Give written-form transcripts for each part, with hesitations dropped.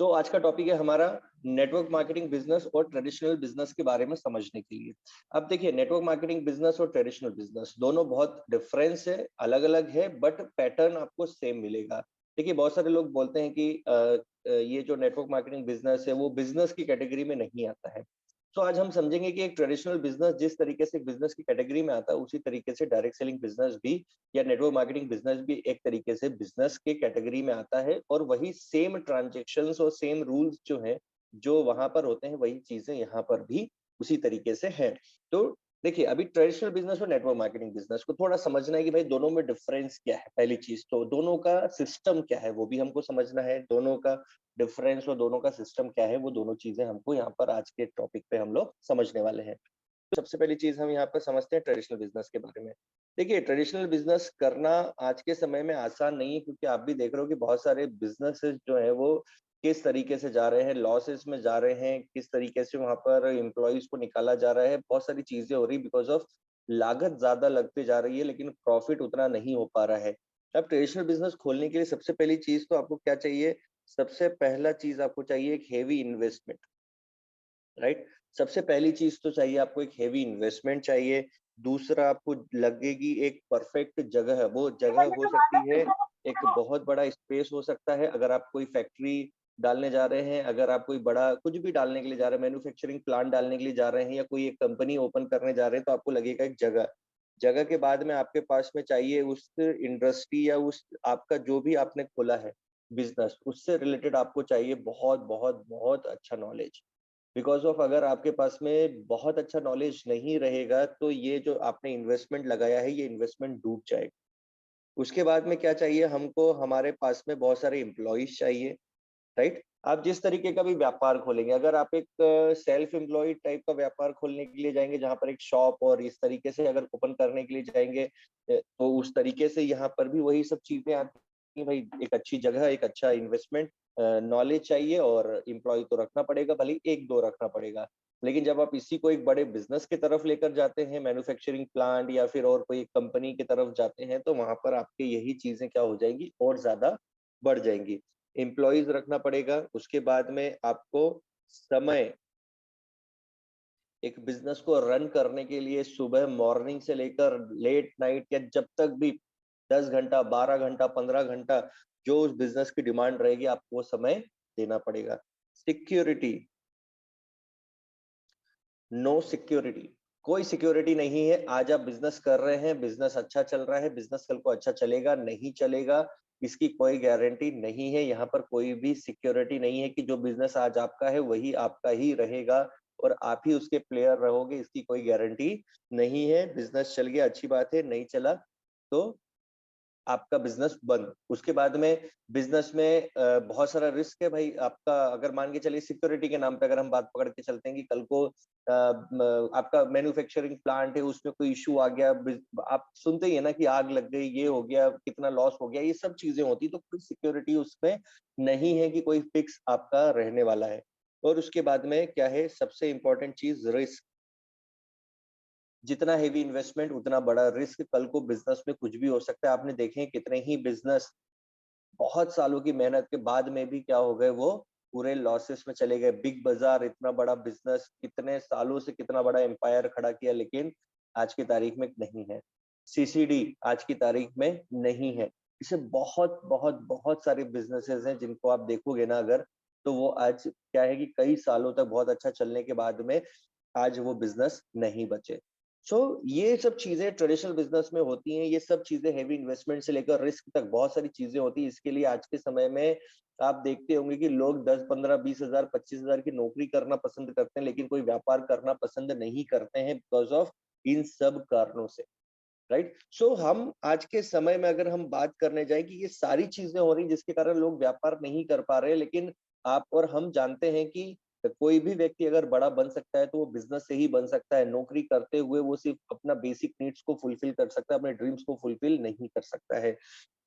आज का टॉपिक है हमारा नेटवर्क मार्केटिंग बिजनेस और ट्रेडिशनल बिजनेस के बारे में समझने के लिए। अब देखिए, नेटवर्क मार्केटिंग बिजनेस और ट्रेडिशनल बिजनेस दोनों बहुत डिफरेंस है, अलग अलग है, बट पैटर्न आपको सेम मिलेगा। देखिए, बहुत सारे लोग बोलते हैं कि ये जो नेटवर्क मार्केटिंग बिजनेस है वो बिजनेस की कैटेगरी में नहीं आता है। आज हम समझेंगे कि एक ट्रेडिशनल बिजनेस जिस तरीके से बिजनेस की कैटेगरी में आता है, उसी तरीके से डायरेक्ट सेलिंग बिजनेस भी या नेटवर्क मार्केटिंग बिजनेस भी एक तरीके से बिजनेस के कैटेगरी में आता है, और वही सेम ट्रांजेक्शन्स और सेम रूल्स जो हैं, जो वहां पर होते हैं, वही चीजें यहाँ पर भी उसी तरीके से है। तो देखिए, अभी ट्रेडिशनल बिजनेस और नेटवर्क मार्केटिंग बिजनेस को थोड़ा समझना है कि भाई दोनों में डिफरेंस क्या है। पहली चीज तो दोनों का सिस्टम क्या है वो भी हमको समझना है। दोनों का डिफरेंस और दोनों का सिस्टम क्या है, वो दोनों चीजें हमको यहाँ पर आज के टॉपिक पे हम लोग समझने वाले हैं। तो सबसे पहली चीज हम यहाँ पर समझते हैं ट्रेडिशनल बिजनेस के बारे में। देखिए, ट्रेडिशनल बिजनेस करना आज के समय में आसान नहीं है, क्योंकि आप भी देख रहे हो कि बहुत सारे बिजनेसेस जो है वो किस तरीके से जा रहे हैं, लॉसेस में जा रहे हैं, किस तरीके से वहां पर एम्प्लॉयज को निकाला जा रहा है। बहुत सारी चीजें हो रही बिकॉज ऑफ लागत ज्यादा लगती जा रही है, लेकिन प्रॉफिट उतना नहीं हो पा रहा है। अब ट्रेडिशनल बिजनेस खोलने के लिए सबसे पहली चीज तो आपको क्या चाहिए? सबसे पहला चीज आपको चाहिए एक हेवी इन्वेस्टमेंट, राइट। सबसे पहली चीज तो चाहिए आपको एक हेवी इन्वेस्टमेंट चाहिए। दूसरा, आपको लगेगी एक परफेक्ट जगह। वो जगह हो सकती है एक बहुत बड़ा स्पेस हो सकता है। अगर आप कोई फैक्ट्री डालने जा रहे हैं, अगर आप कोई बड़ा कुछ भी डालने के लिए जा रहे हैं, मैन्युफैक्चरिंग प्लांट डालने के लिए जा रहे हैं, या कोई एक कंपनी ओपन करने जा रहे हैं, तो आपको लगेगा एक जगह। जगह के बाद में आपके पास में चाहिए उस इंडस्ट्री या उस आपका जो भी आपने खोला है बिजनेस, उससे रिलेटेड आपको चाहिए बहुत बहुत बहुत अच्छा नॉलेज। बिकॉज ऑफ अगर आपके पास में बहुत अच्छा नॉलेज नहीं रहेगा, तो ये जो आपने इन्वेस्टमेंट लगाया है, ये इन्वेस्टमेंट डूब जाएगा। उसके बाद में क्या चाहिए हमको? हमारे पास में बहुत सारे एम्प्लॉयज चाहिए, राइट। आप जिस तरीके का भी व्यापार खोलेंगे, अगर आप एक सेल्फ एम्प्लॉयड टाइप का व्यापार खोलने के लिए जाएंगे, जहां पर एक शॉप और इस तरीके से अगर ओपन करने के लिए जाएंगे, तो उस तरीके से यहाँ पर भी वही सब चीजें आती हैं। भाई, एक अच्छी जगह, एक अच्छा इन्वेस्टमेंट, नॉलेज चाहिए, और एम्प्लॉय तो रखना पड़ेगा, भले ही एक दो रखना पड़ेगा। लेकिन जब आप इसी को एक बड़े बिजनेस की तरफ लेकर जाते हैं, मैन्युफैक्चरिंग प्लांट या फिर और कोई कंपनी की तरफ जाते हैं, तो वहां पर आपके यही चीजें क्या हो जाएंगी? और ज्यादा बढ़ जाएंगी। एम्प्लॉयज रखना पड़ेगा। उसके बाद में आपको समय, एक बिजनेस को रन करने के लिए सुबह मॉर्निंग से लेकर लेट नाइट या जब तक भी 10 घंटा, 12 घंटा, 15 घंटा, जो उस बिजनेस की डिमांड रहेगी, आपको वो समय देना पड़ेगा। सिक्योरिटी, नो सिक्योरिटी, कोई सिक्योरिटी नहीं है। आज आप बिजनेस कर रहे हैं, बिजनेस अच्छा चल रहा है, बिजनेस कल को अच्छा चलेगा नहीं चलेगा, इसकी कोई गारंटी नहीं है। यहाँ पर कोई भी सिक्योरिटी नहीं है कि जो बिजनेस आज आपका है वही आपका ही रहेगा और आप ही उसके प्लेयर रहोगे, इसकी कोई गारंटी नहीं है। बिजनेस चल गया, अच्छी बात है, नहीं चला तो आपका बिजनेस बंद। उसके बाद में बिजनेस में बहुत सारा रिस्क है भाई आपका। अगर मान के चलिए, सिक्योरिटी के नाम पे अगर हम बात पकड़ के चलते हैं कि कल को आपका मैन्युफैक्चरिंग प्लांट है, उसमें कोई इशू आ गया, आप सुनते ही है ना कि आग लग गई, ये हो गया, कितना लॉस हो गया, ये सब चीजें होती, तो कोई सिक्योरिटी उसमें नहीं है कि कोई फिक्स आपका रहने वाला है। और उसके बाद में क्या है, सबसे इंपॉर्टेंट चीज, रिस्क। जितना हेवी इन्वेस्टमेंट उतना बड़ा रिस्क। कल को बिजनेस में कुछ भी हो सकता है। आपने देखे हैं कितने ही बिजनेस बहुत सालों की मेहनत के बाद में भी क्या हो गए, वो पूरे लॉसेस में चले गए। बिग बाजार, इतना बड़ा बिजनेस, कितने सालों से कितना बड़ा एम्पायर खड़ा किया, लेकिन आज की तारीख में नहीं है। सीसीडी आज की तारीख में नहीं है। इसे बहुत बहुत बहुत सारे बिजनेसेस हैं जिनको आप देखोगे ना अगर, तो वो आज क्या है कि कई सालों तक बहुत अच्छा चलने के बाद में आज वो बिजनेस नहीं बचे। ये सब चीजें ट्रेडिशनल बिजनेस में होती हैं। ये सब चीजें हेवी इन्वेस्टमेंट से लेकर रिस्क तक बहुत सारी चीजें होती हैं। इसके लिए आज के समय में आप देखते होंगे कि लोग 10, 15, 20 हजार, 25 हजार की नौकरी करना पसंद करते हैं, लेकिन कोई व्यापार करना पसंद नहीं करते हैं बिकॉज ऑफ इन सब कारणों से, राइट। हम आज के समय में अगर हम बात करने जाए कि ये सारी चीजें हो रही जिसके कारण लोग व्यापार नहीं कर पा रहे, लेकिन आप और हम जानते हैं कि कोई भी व्यक्ति अगर बड़ा बन सकता है तो वो बिजनेस से ही बन सकता है। नौकरी करते हुए वो सिर्फ अपना बेसिक नीड्स को फुलफिल कर सकता है, अपने ड्रीम्स को फुलफिल नहीं कर सकता है।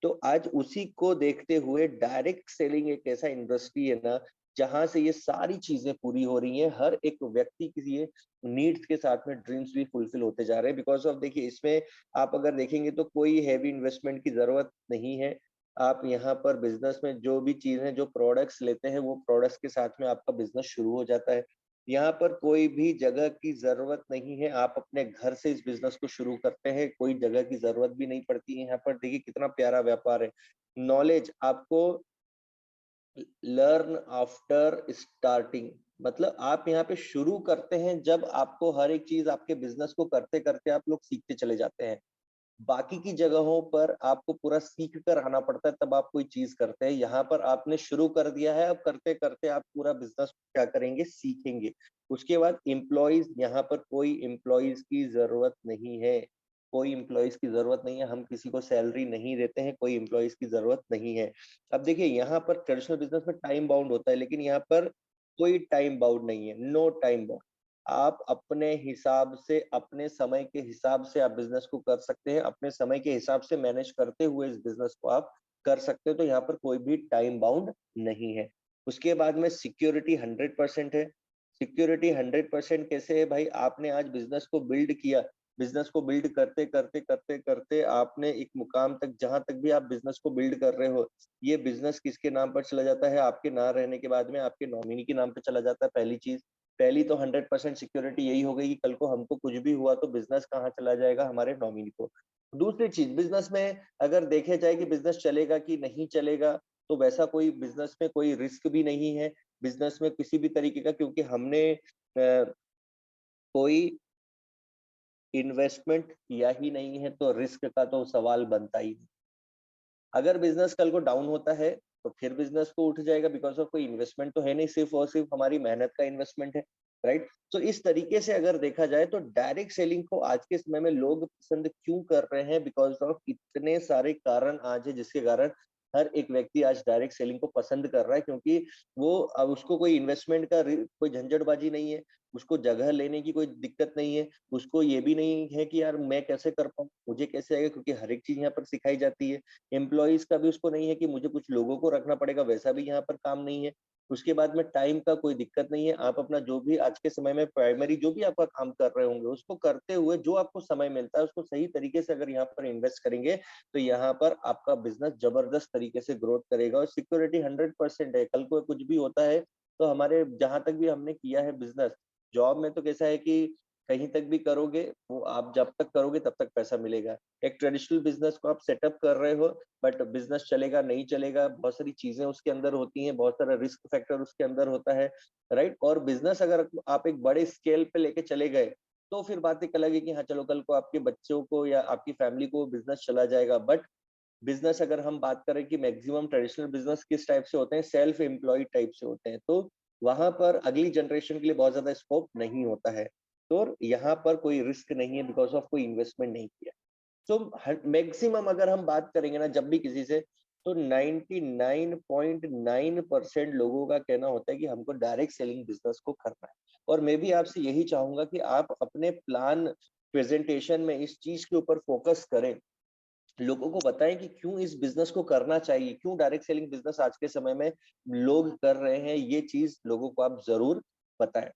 तो आज उसी को देखते हुए डायरेक्ट सेलिंग एक ऐसा इंडस्ट्री है ना, जहां से ये सारी चीजें पूरी हो रही हैं। हर एक व्यक्ति की ये नीड्स के साथ में ड्रीम्स भी फुलफिल होते जा रहे हैं। बिकॉज ऑफ देखिए, इसमें आप अगर देखेंगे तो कोई हैवी इन्वेस्टमेंट की जरूरत नहीं है। आप यहाँ पर बिजनेस में जो भी चीज है, जो प्रोडक्ट्स लेते हैं, वो प्रोडक्ट्स के साथ में आपका बिजनेस शुरू हो जाता है। यहाँ पर कोई भी जगह की जरूरत नहीं है, आप अपने घर से इस बिजनेस को शुरू करते हैं, कोई जगह की जरूरत भी नहीं पड़ती है। यहाँ पर देखिए कितना प्यारा व्यापार है। नॉलेज आपको लर्न आफ्टर स्टार्टिंग, मतलब आप यहाँ पे शुरू करते हैं जब आपको हर एक चीज आपके बिजनेस को करते करते आप लोग सीखते चले जाते हैं। बाकी की जगहों पर आपको पूरा सीख कर आना पड़ता है, तब आप कोई चीज करते हैं। यहाँ पर आपने शुरू कर दिया है, अब करते करते आप पूरा बिजनेस क्या करेंगे, सीखेंगे। उसके बाद एम्प्लॉयज, यहाँ पर कोई एम्प्लॉयज की जरूरत नहीं है, कोई एम्प्लॉयज की जरूरत नहीं है, हम किसी को सैलरी नहीं देते हैं, कोई एम्प्लॉयज की जरूरत नहीं है। अब देखिए यहाँ पर ट्रेडिशनल बिजनेस में टाइम बाउंड होता है, लेकिन यहाँ पर कोई टाइम बाउंड नहीं है, नो टाइम बाउंड। आप अपने हिसाब से, अपने समय के हिसाब से आप बिजनेस को कर सकते हैं, अपने समय के हिसाब से मैनेज करते हुए इस बिजनेस को आप कर सकते हो। तो यहाँ पर कोई भी टाइम बाउंड नहीं है। उसके बाद में सिक्योरिटी 100% है। सिक्योरिटी 100% कैसे है भाई, आपने आज बिजनेस को बिल्ड किया, बिजनेस को बिल्ड करते करते करते करते आपने एक मुकाम तक, जहां तक भी आप बिजनेस को बिल्ड कर रहे हो, ये बिजनेस किसके नाम पर चला जाता है, आपके ना रहने के बाद में आपके नॉमिनी के नाम पर चला जाता है। पहली चीज, पहली तो 100% सिक्योरिटी यही हो गई कि कल को हमको कुछ भी हुआ तो बिजनेस कहाँ चला जाएगा, हमारे नॉमिनी को। दूसरी चीज, बिजनेस में अगर देखे जाए कि बिजनेस चलेगा कि नहीं चलेगा, तो वैसा कोई बिजनेस में कोई रिस्क भी नहीं है बिजनेस में किसी भी तरीके का, क्योंकि हमने कोई इन्वेस्टमेंट किया ही नहीं है, तो रिस्क का तो सवाल बनता ही नहीं। अगर बिजनेस कल को डाउन होता है तो फिर बिजनेस को उठ जाएगा, बिकॉज ऑफ कोई इन्वेस्टमेंट तो है नहीं, सिर्फ और सिर्फ हमारी मेहनत का इन्वेस्टमेंट है, राइट। तो इस तरीके से अगर देखा जाए तो डायरेक्ट सेलिंग को आज के समय में लोग पसंद क्यों कर रहे हैं, बिकॉज ऑफ इतने सारे कारण आज है जिसके कारण हर एक व्यक्ति आज डायरेक्ट सेलिंग को पसंद कर रहा है, क्योंकि वो अब उसको कोई इन्वेस्टमेंट का कोई झंझटबाजी नहीं है, उसको जगह लेने की कोई दिक्कत नहीं है, उसको ये भी नहीं है कि यार मैं कैसे कर पाऊँ, मुझे कैसे आएगा, क्योंकि हर एक चीज यहाँ पर सिखाई जाती है। एम्प्लॉइज का भी उसको नहीं है कि मुझे कुछ लोगों को रखना पड़ेगा, वैसा भी यहाँ पर काम नहीं है। उसके बाद में टाइम का कोई दिक्कत नहीं है, आप अपना जो भी आज के समय में प्राइमरी जो भी आपका काम कर रहे होंगे, उसको करते हुए जो आपको समय मिलता है उसको सही तरीके से अगर यहाँ पर इन्वेस्ट करेंगे, तो यहाँ पर आपका बिजनेस जबरदस्त तरीके से ग्रोथ करेगा। और सिक्योरिटी 100% है, कल को कुछ भी होता है तो हमारे जहां तक भी हमने किया है बिजनेस, जॉब में तो कैसा है कि कहीं तक भी करोगे, वो आप जब तक करोगे तब तक पैसा मिलेगा। एक ट्रेडिशनल बिजनेस को आप सेटअप कर रहे हो, बट बिजनेस चलेगा नहीं चलेगा, बहुत सारी चीजें उसके अंदर होती हैं, बहुत सारा रिस्क फैक्टर उसके अंदर होता है, राइट। और बिजनेस अगर आप एक बड़े स्केल पे लेके चले गए, तो फिर बात एक अलग है कि हाँ चलो कल को आपके बच्चों को या आपकी फैमिली को बिजनेस चला जाएगा। बट बिजनेस अगर हम बात करें कि मैक्सिमम ट्रेडिशनल बिजनेस किस टाइप से होते हैं, सेल्फ एम्प्लॉयड टाइप से होते हैं, तो वहां पर अगली जनरेशन के लिए बहुत ज्यादा स्कोप नहीं होता है। तो यहाँ पर कोई रिस्क नहीं है, बिकॉज ऑफ कोई इन्वेस्टमेंट नहीं किया। तो मैक्सिमम अगर हम बात करेंगे ना जब भी किसी से, तो 99.9% लोगों का कहना होता है कि हमको डायरेक्ट सेलिंग बिजनेस को करना है। और मैं भी आपसे यही चाहूंगा कि आप अपने प्लान प्रेजेंटेशन में इस चीज के ऊपर फोकस करें, लोगों को बताएं कि क्यों इस बिजनेस को करना चाहिए, क्यों डायरेक्ट सेलिंग बिजनेस आज के समय में लोग कर रहे हैं, ये चीज लोगों को आप जरूर बताएं।